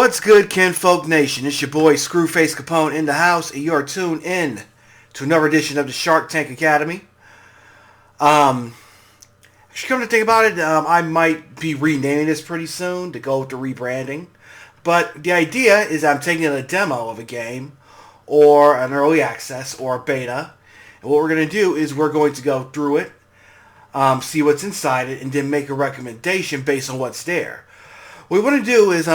What's good, Kinfolk Nation? It's your boy Screwface Capone in the house, and you're tuned in to another edition of the Shark Tank Academy. Um, Actually, come to think about it, I might be renaming this pretty soon to go with the rebranding. But the idea is I'm taking a demo of a game, or an early access, or a beta, and what we're going to do is we're going to go through it, see what's inside it, and then make a recommendation based on what's there. What we want to do is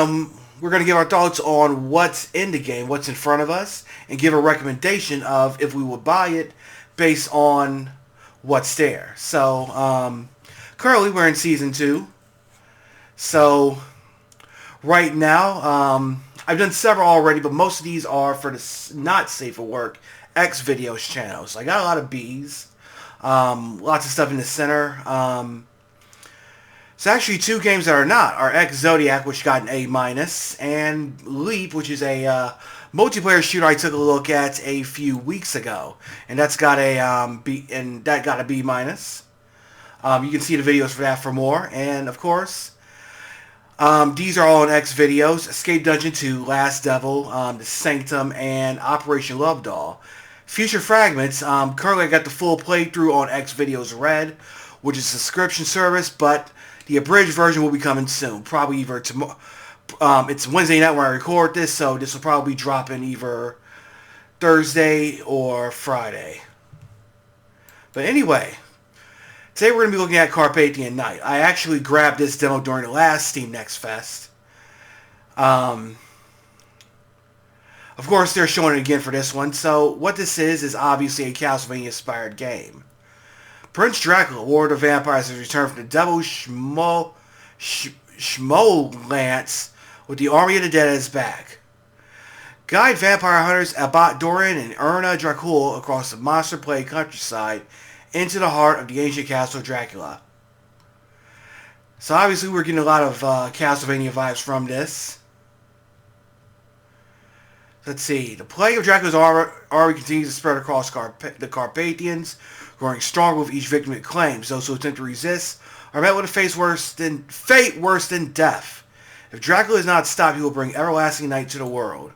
we're going to give our thoughts on what's in the game, what's in front of us, and give a recommendation of if we would buy it based on what's there. So currently we're in Season 2. So right now, I've done several already, but most of these are for the not safe for work X videos channel. So I got a lot of B's, lots of stuff in the center. So actually, two games that are not are X Zodiac, which got an A-, and Leap, which is a multiplayer shooter I took a look at a few weeks ago, and that's got a B, and that got a B-. You can see the videos for that for more, and of course, these are all on X videos: Escape Dungeon 2, Last Devil, The Sanctum, and Operation Love Doll. Future Fragments. Currently, I got the full playthrough on X Videos Red, which is a subscription service, but the abridged version will be coming soon. Probably either tomorrow. It's Wednesday night when I record this, so this will probably be dropping either Thursday or Friday. But anyway, today we're going to be looking at Carpathian Night. I actually grabbed this demo during the last Steam Next Fest. Of course, they're showing it again for this one. So what this is obviously a Castlevania-inspired game. Prince Dracula, Lord of Vampires, has returned from the Devil Schmolance with the army of the dead at his back. Guide vampire hunters Abbot Doran and Erna Dracul across the monster-plagued countryside into the heart of the ancient castle of Dracula. So obviously we're getting a lot of Castlevania vibes from this. Let's see. The plague of Dracula's army continues to spread across the Carpathians, growing stronger with each victim it claims. Those who attempt to resist are met with a fate worse than death. If Dracula is not stopped, he will bring everlasting night to the world.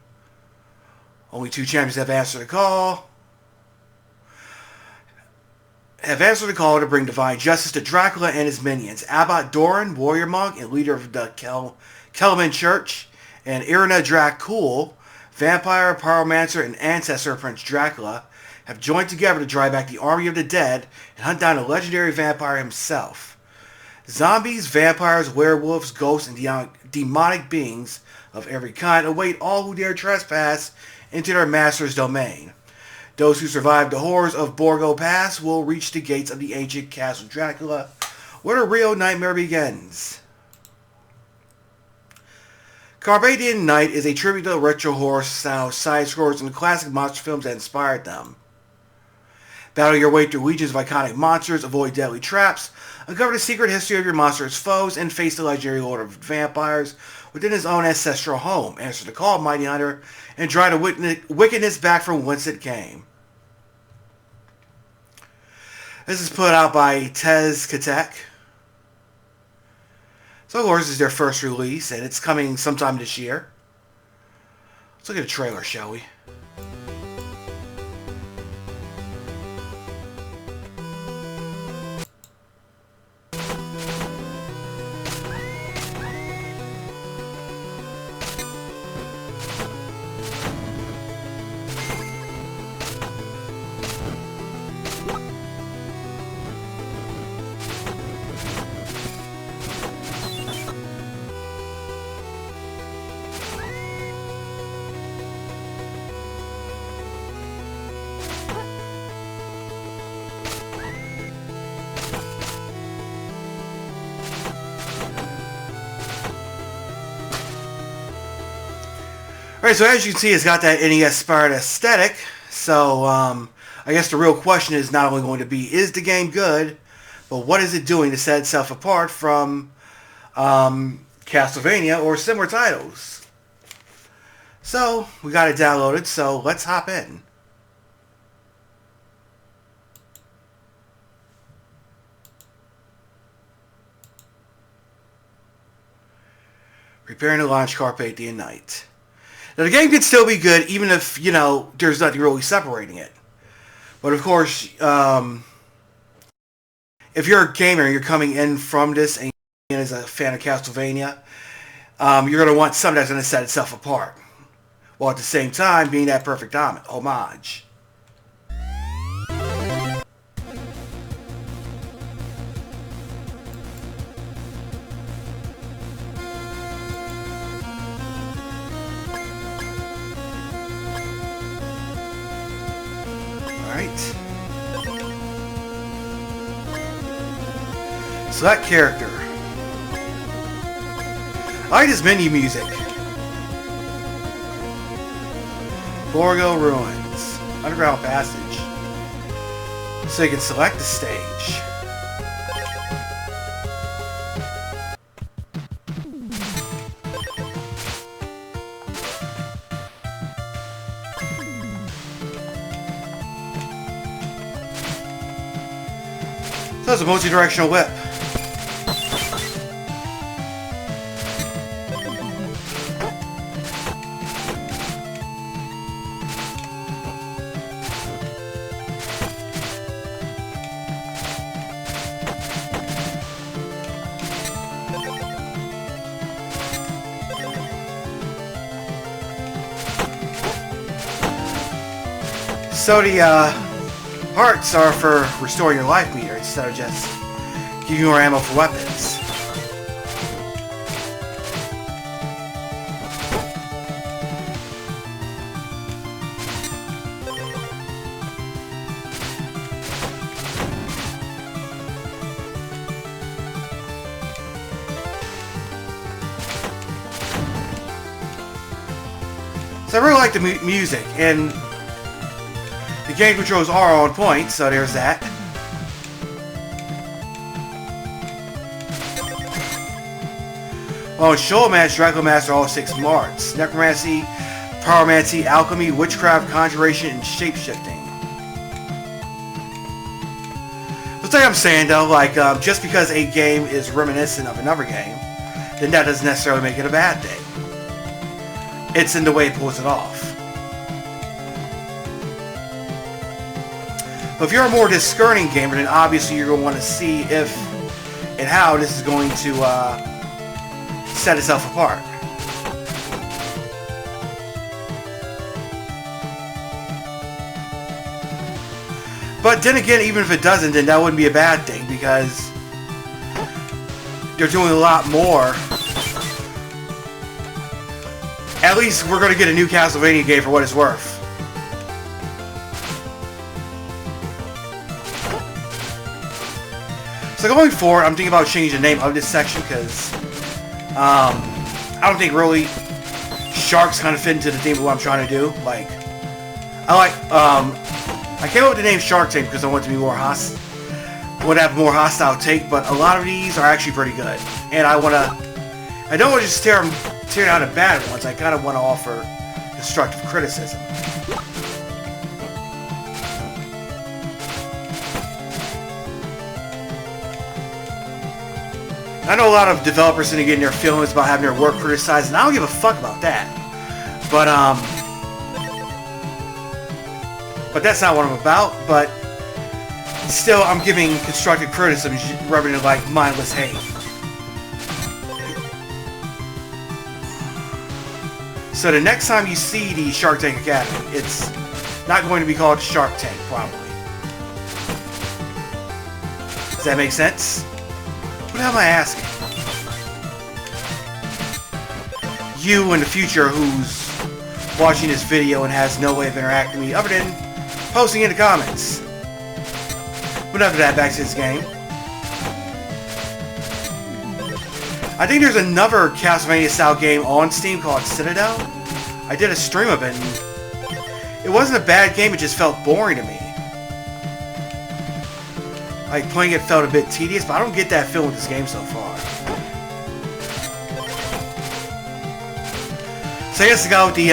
Only two champions have answered the call. To bring divine justice to Dracula and his minions. Abbot Doran, warrior monk and leader of the Kelman Church, and Irina Dracul, vampire, pyromancer, and ancestor of Prince Dracula, have joined together to drive back the army of the dead and hunt down the legendary vampire himself. Zombies, vampires, werewolves, ghosts, and demonic beings of every kind await all who dare trespass into their master's domain. Those who survive the horrors of Borgo Pass will reach the gates of the ancient Castle Dracula, where the real nightmare begins. Carpathian Night is a tribute to the retro horror-style side-scrollers and the classic monster films that inspired them. Battle your way through legions of iconic monsters, avoid deadly traps, uncover the secret history of your monster's foes, and face the legendary Lord of Vampires within his own ancestral home. Answer the call, Mighty Hunter, and drive the wickedness back from whence it came. This is put out by Tezkatek. So, of course, this is their first release, and it's coming sometime this year. Let's look at a trailer, shall we? Alright, so as you can see, it's got that NES-inspired aesthetic. So, I guess the real question is not only going to be, is the game good, but what is it doing to set itself apart from Castlevania or similar titles? So, we got it downloaded, so let's hop in. preparing to launch Carpathian Night. Now, the game can still be good, even if, you know, there's nothing really separating it. But, of course, if you're a gamer and you're coming in from this and you're a fan of Castlevania, you're going to want something that's going to set itself apart, while at the same time being that perfect homage. Alright. Select character. I like this menu music. Borgo Ruins. Underground passage. So you can select the stage. So it's a multi-directional whip. So the hearts are for restoring your life meter instead of just giving you more ammo for weapons. So I really like the music, and the game controls are on point, so there's that. Well, in Shoal Match, Draco master all 6 marks: Necromancy, Pyromancy, Alchemy, Witchcraft, Conjuration, and Shapeshifting. It's like I'm saying though, like, just because a game is reminiscent of another game, then that doesn't necessarily make it a bad thing. It's in the way it pulls it off. But if you're a more discerning gamer, then obviously you're going to want to see if and how this is going to set itself apart. But then again, even if it doesn't, then that wouldn't be a bad thing, because they're doing a lot more. At least we're going to get a new Castlevania game for what it's worth. So going forward, I'm thinking about changing the name of this section, because I don't think really sharks kind of fit into the theme of what I'm trying to do. Like, I came up with the name Shark Tank because I want it to be more hostile, would have a more hostile take, but a lot of these are actually pretty good, and I don't want to just tear down the bad ones. I kind of want to offer constructive criticism. I know a lot of developers are getting their feelings about having their work criticized, and I don't give a fuck about that. But that's not what I'm about. But still, I'm giving constructive criticism rather than like mindless hate. So the next time you see the Shark Tank Academy, it's not going to be called Shark Tank, probably. Does that make sense? What am I asking? You in the future who's watching this video and has no way of interacting with me other than posting in the comments. But after that, back to this game. I think there's another Castlevania style game on Steam called Citadel. I did a stream of it, and it wasn't a bad game, it just felt boring to me. Like, playing it felt a bit tedious, but I don't get that feeling with this game so far. So I guess the guy with the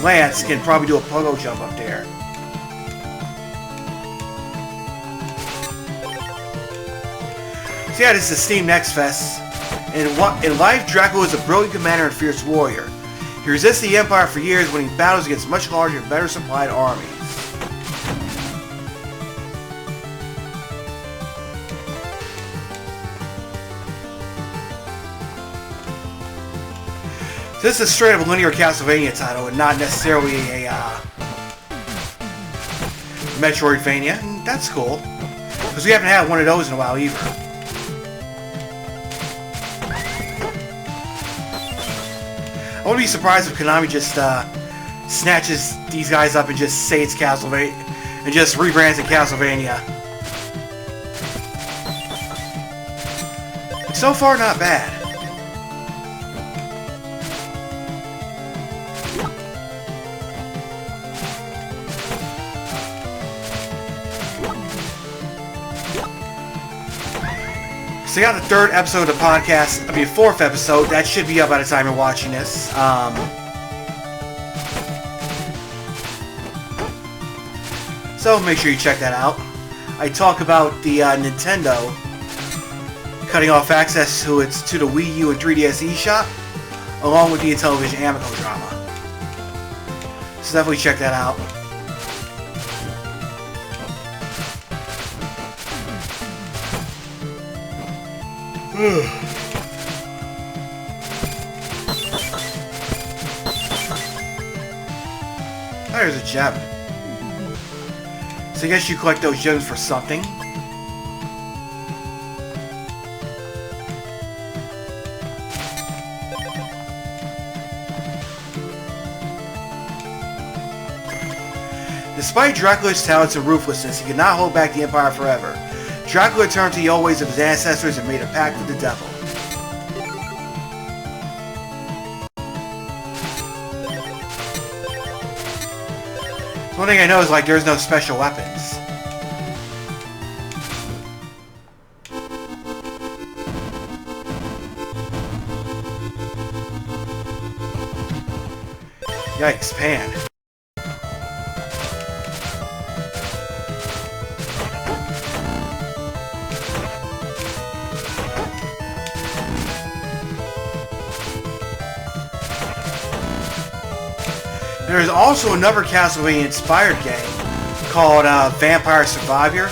lance can probably do a pogo jump up there. So yeah, this is Steam Next Fest. In life, Dracula is a brilliant commander and fierce warrior. He resists the Empire for years, winning battles against much larger and better supplied armies. This is straight up a linear Castlevania title and not necessarily a Metroidvania, and that's cool. Because we haven't had one of those in a while either. I wouldn't be surprised if Konami just snatches these guys up and just say it's Castlevania and just rebrands it Castlevania. But so far, not bad. So I got the third episode of the podcast, fourth episode. That should be up by the time you're watching this. So make sure you check that out. I talk about the Nintendo cutting off access to the Wii U and 3DS eShop, along with the Intellivision Amico drama. So definitely check that out. There's a gem. So I guess you collect those gems for something. Despite Dracula's talents and ruthlessness, he could not hold back the Empire forever. Dracula turned to the old ways of his ancestors and made a pact with the devil. One thing I know is, like, there's no special weapons. Yikes, Pan. There's also another Castlevania-inspired game called Vampire Survivor.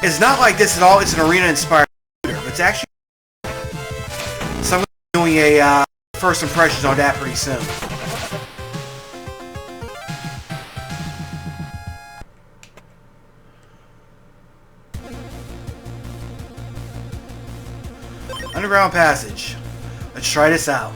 It's not like this at all. It's an arena-inspired shooter, but it's actually... So I'm doing a first impressions on that pretty soon. Underground passage. Let's try this out.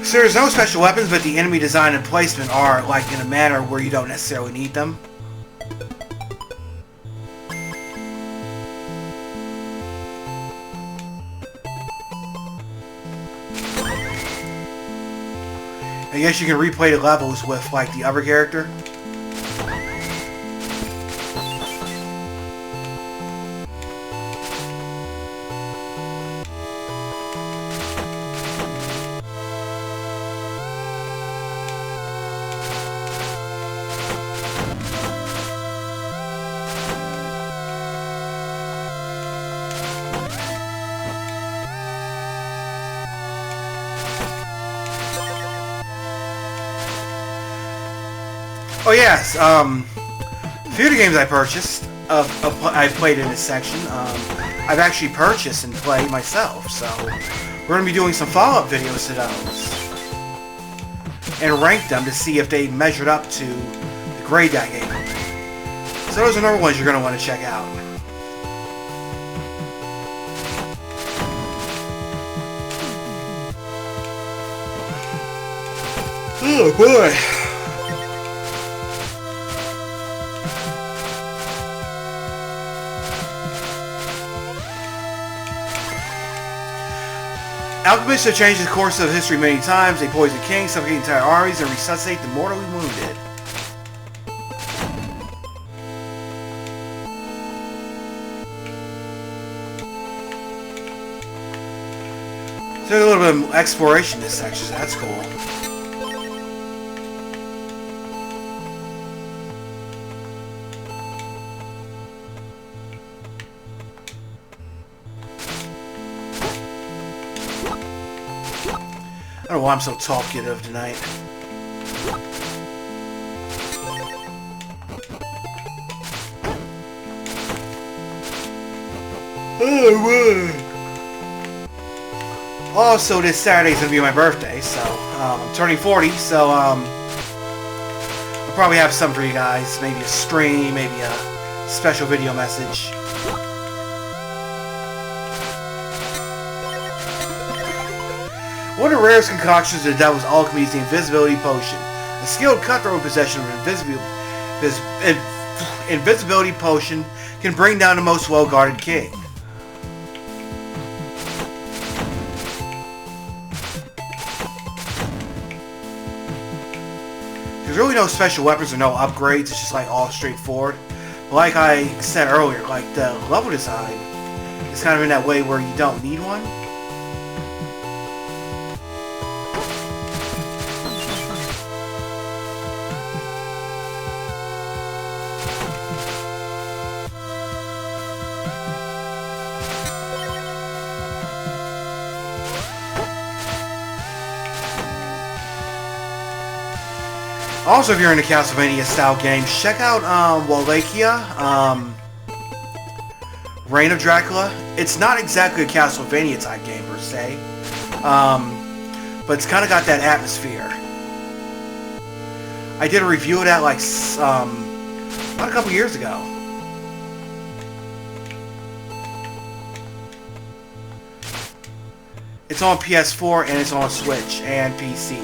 So there's no special weapons, but the enemy design and placement are like in a manner where you don't necessarily need them. I guess you can replay the levels with like the other character. Oh yes, a few of the games I purchased, I've played in this section. I've actually purchased and played myself, so we're going to be doing some follow-up videos to those. And rank them to see if they measured up to the grade that I gave them. So those are another ones you're going to want to check out. Oh boy. Alchemists have changed the course of history many times. They poison kings, suffocate entire armies, and resuscitate the mortally wounded. So there's a little bit of exploration in this section, so that's cool. I don't know why I'm so talkative tonight. Also, this Saturday's gonna be my birthday, so I'm turning 40, so I'll probably have some for you guys. Maybe a stream, maybe a special video message. One of the rarest concoctions of the Devil's Alchemy is the Invisibility Potion. A skilled cutthroat possession of Invisibility Potion can bring down the most well-guarded king. There's really no special weapons or no upgrades, it's just like all straightforward. But like I said earlier, like the level design is kind of in that way where you don't need one. Also, if you're into Castlevania style games, check out Wallachia, Reign of Dracula. It's not exactly a Castlevania type game per se, but it's kind of got that atmosphere. I did a review of that like about a couple years ago. It's on PS4 and it's on Switch and PC,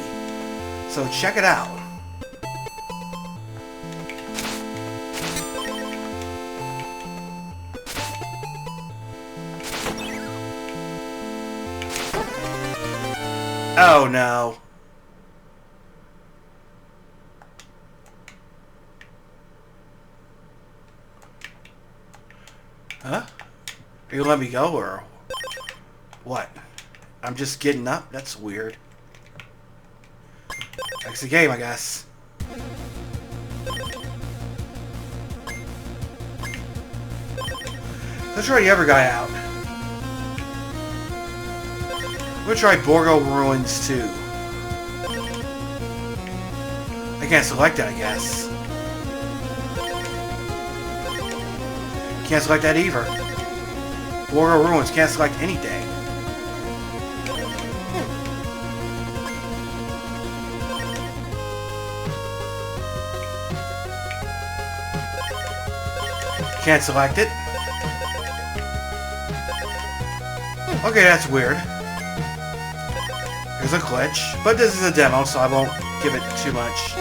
so check it out. Oh no. Huh? Are you gonna let me go or what? I'm just getting up? That's weird. That's the game, I guess. Let's try the other guy out. I'm gonna try Borgo Ruins too. I can't select that, I guess. Can't select that either. Borgo Ruins, can't select anything. Can't select it. Okay, that's weird. There's a glitch, but this is a demo, so I won't give it too much.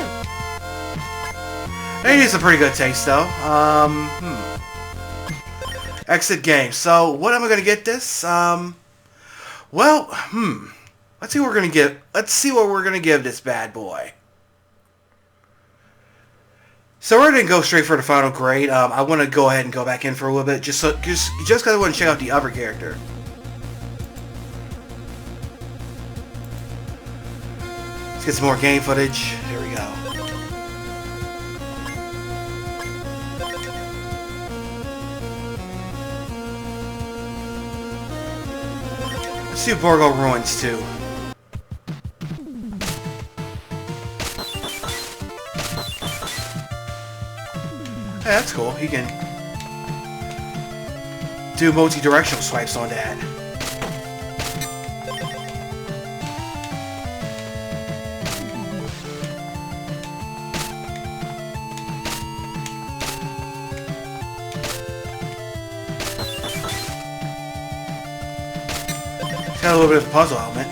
It is a pretty good taste, though. Exit game. So, what am I gonna get this? Let's see what we're gonna give. Let's see what we're gonna give this bad boy. So we're gonna go straight for the final grade. I want to go ahead and go back in for a little bit, just because I want to check out the other character. Let's get some more game footage. Here we go. Let's do Borgo Ruins too. Hey, that's cool. You can do multi-directional swipes on that. It's got a little bit of a puzzle element.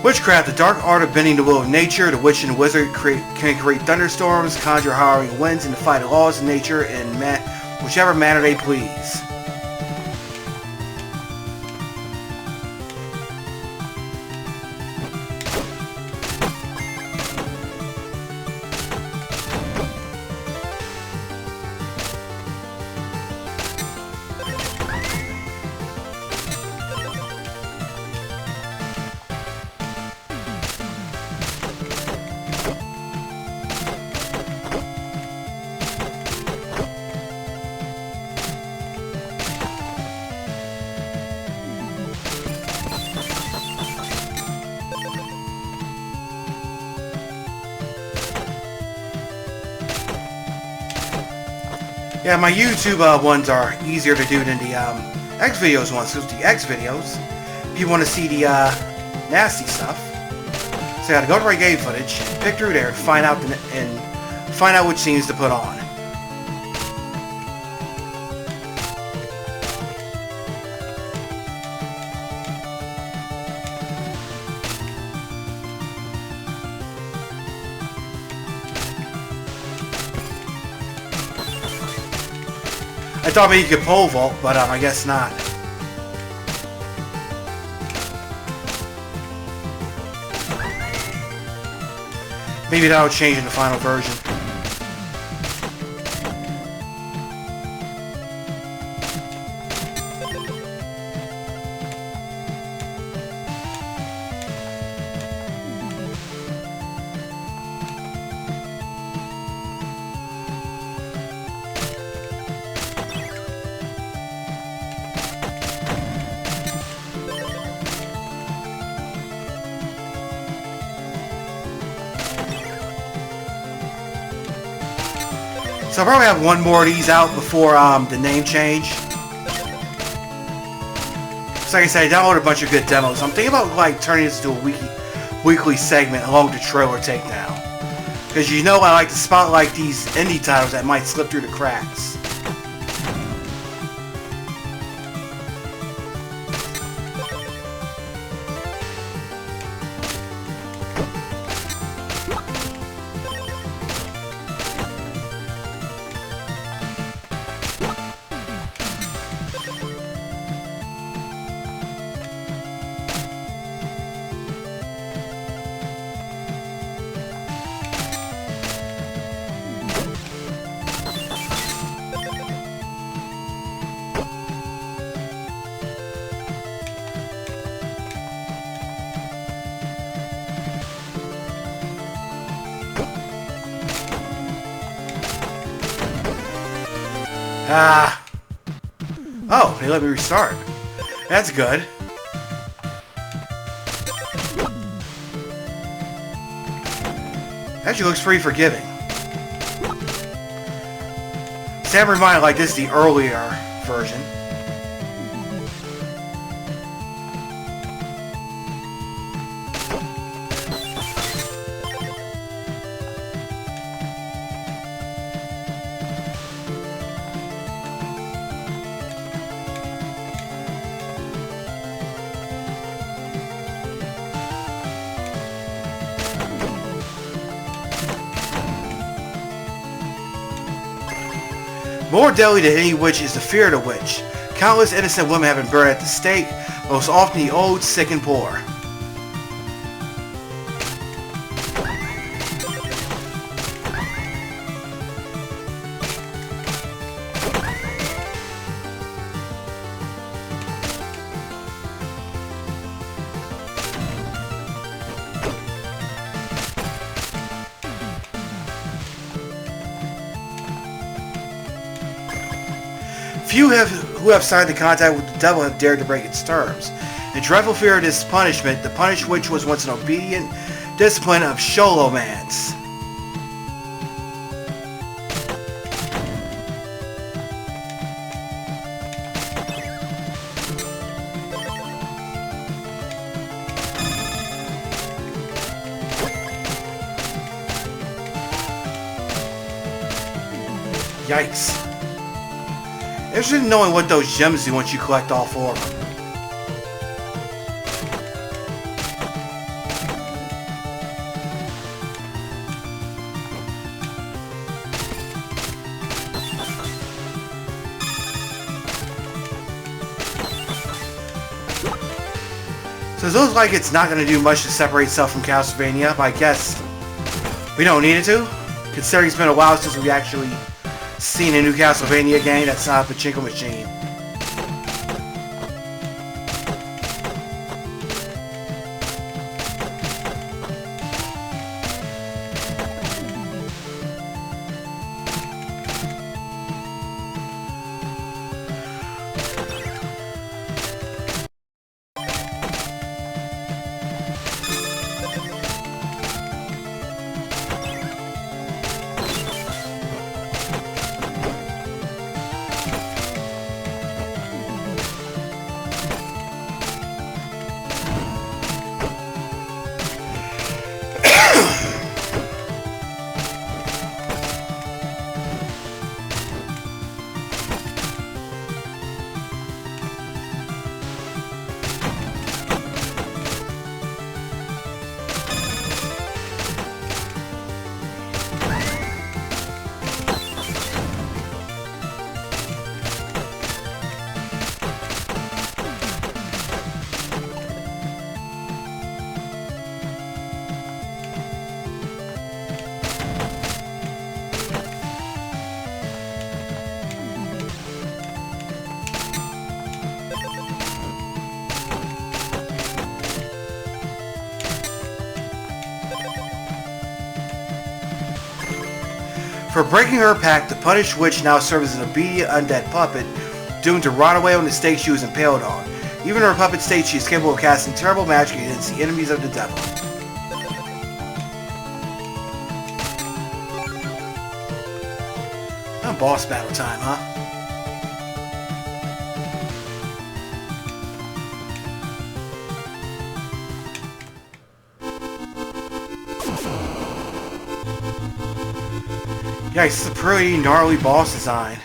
Witchcraft, the dark art of bending the will of nature. The witch and the wizard can create thunderstorms, conjure howling winds, and defy the laws of nature in whichever manner they please. Yeah, my YouTube ones are easier to do than the X videos ones. Because the X videos, if you want to see the nasty stuff, so you gotta go to my game footage, pick through there, and find out which scenes to put on. I thought maybe you could pole vault, but I guess not. Maybe that'll change in the final version. So I'll probably have one more of these out before the name change. So like I said, I downloaded a bunch of good demos. I'm thinking about like turning this into a weekly segment along with the trailer takedown. Because you know I like to spotlight these indie titles that might slip through the cracks. Oh, they let me restart. That's good. Actually looks pretty forgiving. Sam reminded like this is the earlier version. More deadly than any witch is the fear of the witch. Countless innocent women have been burned at the stake, most often the old, sick, and poor. Few who have signed the contract with the devil have dared to break its terms. In dreadful fear of this punishment, the punished witch was once an obedient discipline of Sholomance. Yikes. Interested in knowing what those gems do once you collect all four of them. So it looks like it's not going to do much to separate itself from Castlevania, but I guess we don't need it to, considering it's been a while since we actually seen a new Castlevania game that's not a pachinko machine. For breaking her pact, the punished witch now serves as an obedient undead puppet, doomed to rot away on the stake she was impaled on. Even in her puppet state, she is capable of casting terrible magic against the enemies of the devil. Boss battle time, huh? Yeah, it's a pretty gnarly boss design.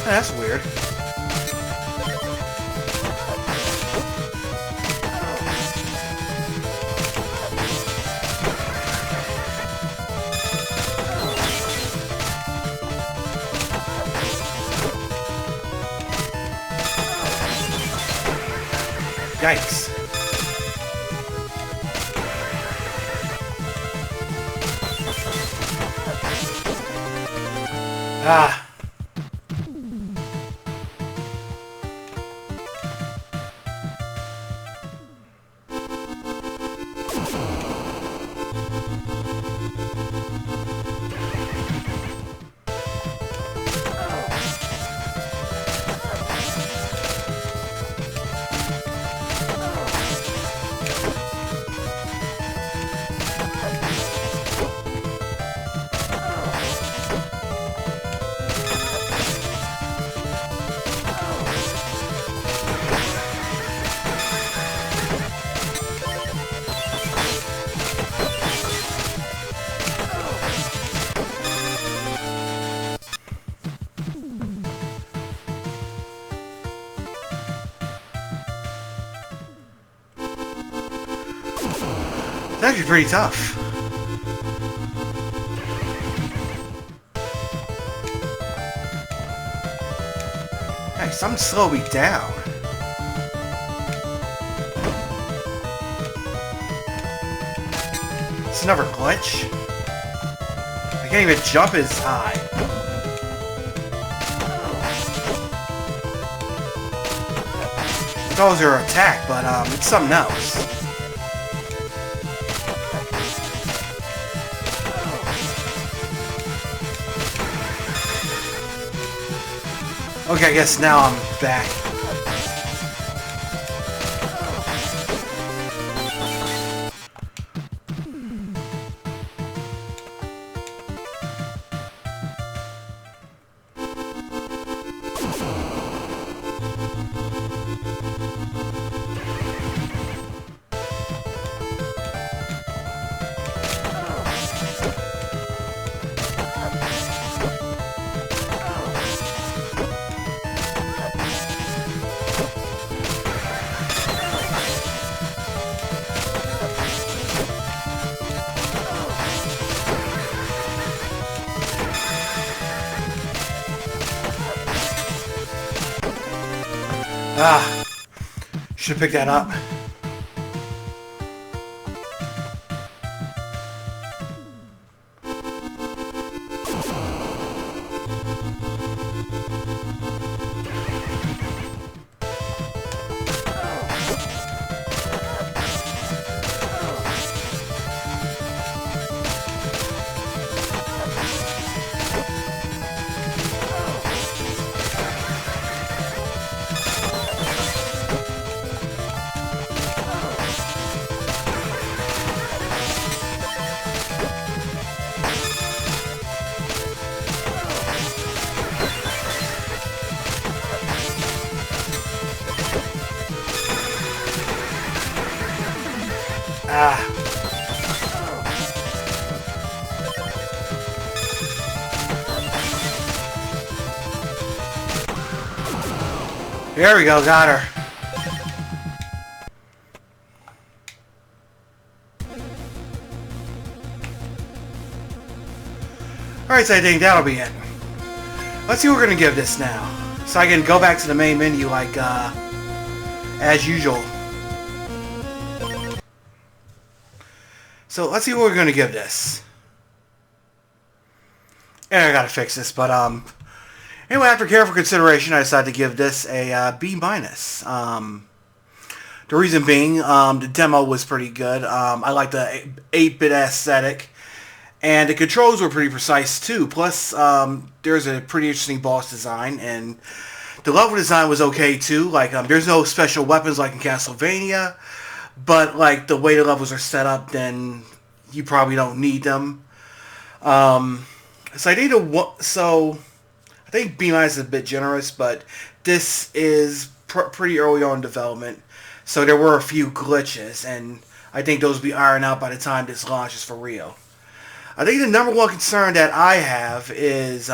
That's weird. Yikes. Ah. It's actually pretty tough. Hey, something slowed me down. It's another glitch. I can't even jump as high. That was her attack, but it's something else. Okay, I guess now I'm back. Ah, should have picked that up. Ah. There we go, got her. Alright, so I think that'll be it. Let's see what we're gonna give this now. So I can go back to the main menu like, as usual. So let's see what we're gonna give this. And I gotta fix this, but anyway, after careful consideration, I decided to give this a B-. The reason being, the demo was pretty good. I like the 8-bit aesthetic. And the controls were pretty precise too. Plus, there's a pretty interesting boss design, and the level design was okay too. Like, there's no special weapons like in Castlevania, but like the way the levels are set up, then you probably don't need them. So I think B- is a bit generous, but this is pretty early on in development, so there were a few glitches, and I think those will be ironed out by the time this launches for real. I think the number one concern that I have is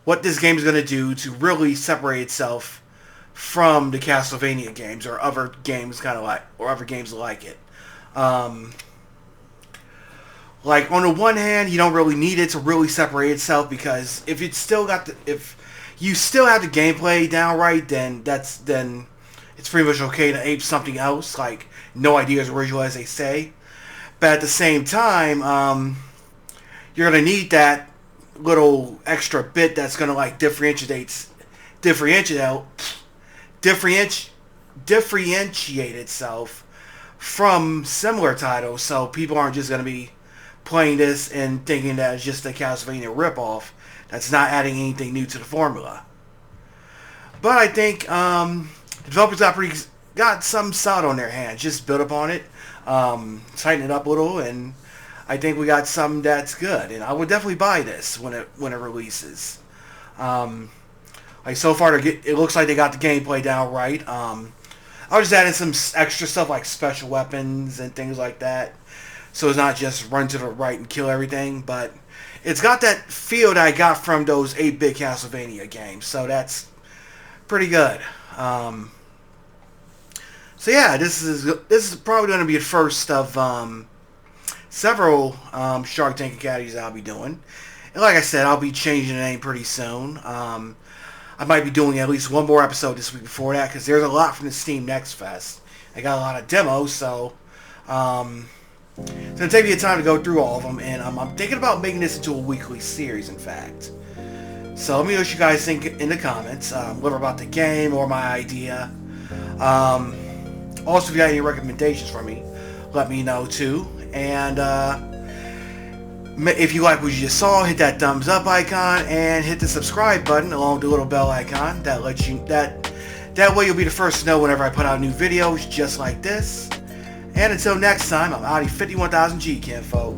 what this game is going to do to really separate itself from the Castlevania games or other games other games like it. Um, like on the one hand, you don't really need it to really separate itself because if you still have the gameplay down right, then it's pretty much okay to ape something else. Like no idea is original, as they say. But at the same time, you're gonna need that little extra bit that's gonna like differentiate differentiate itself from similar titles, so people aren't just gonna be playing this and thinking that it's just a Castlevania ripoff that's not adding anything new to the formula. But I think the developers got some solid on their hands. Just build upon it, tighten it up a little, and I think we got something that's good. And I would definitely buy this when it releases. Like so far, it looks like they got the gameplay down right. I was just adding some extra stuff like special weapons and things like that. So it's not just run to the right and kill everything, but it's got that feel that I got from those 8-bit Castlevania games. So that's pretty good. So yeah, this is probably going to be the first of several Shark Tank Academies I'll be doing. And like I said, I'll be changing the name pretty soon. I might be doing at least one more episode this week before that because there's a lot from the Steam Next Fest. I got a lot of demos, so it's going to take me a time to go through all of them, and I'm thinking about making this into a weekly series, in fact. So let me know what you guys think in the comments, whether about the game or my idea. Also, if you got any recommendations for me, let me know too. And if you like what you just saw, hit that thumbs up icon and hit the subscribe button along with the little bell icon. That way you'll be the first to know whenever I put out new videos just like this. And until next time, I'm Audi 51000G, kinfolk.